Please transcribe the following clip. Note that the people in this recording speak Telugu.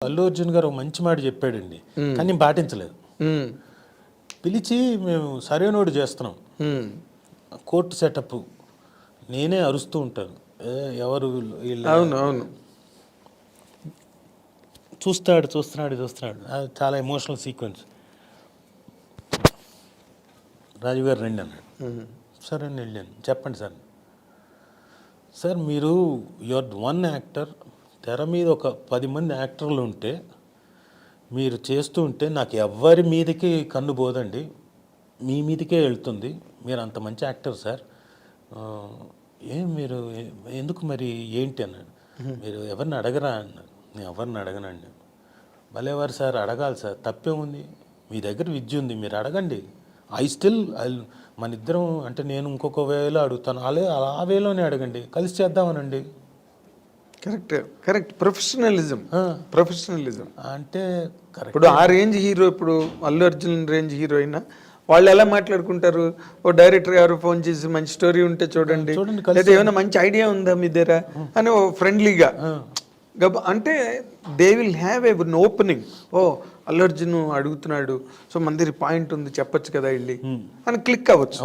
అల్లు అర్జున్ గారు ఒక మంచి మాట చెప్పాడండి, కానీ పాటించలేదు. పిలిచి మేము సరైనోడు చేస్తున్నాం, కోర్టు సెటప్, నేనే అరుస్తూ ఉంటాను, ఎవరు వీళ్ళు అవును చూస్తున్నాడు అది చాలా ఎమోషనల్ సీక్వెన్స్. రాజు గారు రండి అన్నాడు. సరే అని వెళ్ళాను. చెప్పండి సార్ మీరు యువర్ వన్ యాక్టర్, తెర మీద ఒక 10 మంది యాక్టర్లు ఉంటే మీరు చేస్తూ ఉంటే నాకు ఎవ్వరి మీదకి కన్ను పోదండి, మీ మీదకే వెళ్తుంది, మీరు అంత మంచి యాక్టర్ సార్, మీరు ఎందుకు మరి ఏంటి అన్నాడు. మీరు ఎవరిని అడగరా అన్నారు. నేను ఎవరిని అడగనండి. భలేవారు సార్, అడగాలి సార్, తప్పే ఉంది, మీ దగ్గర విద్య ఉంది, మీరు అడగండి. మన ఇద్దరం అంటే నేను ఇంకొక వేలో అడుగుతాను, ఆ వేలోనే అడగండి, కలిసి చేద్దామనండి. కరెక్ట్ ప్రొఫెషనలిజం అంటే కరెక్ట్. ఇప్పుడు ఆ రేంజ్ హీరో, ఇప్పుడు అల్లు అర్జున్ రేంజ్ హీరో అయినా వాళ్ళు ఎలా మాట్లాడుకుంటారు, ఓ డైరెక్టర్ గారు ఫోన్ చేసి మంచి స్టోరీ ఉంటే చూడండి, లేదా ఏమైనా మంచి ఐడియా ఉందా మీ దగ్గర అని ఓ ఫ్రెండ్లీగా అంటే they will have an opening. ఓ అల్లు అర్జున్ అడుగుతున్నాడు, సో మన దగ్గర పాయింట్ ఉంది, చెప్పొచ్చు కదా వెళ్ళి అని క్లిక్ అవ్వచ్చు.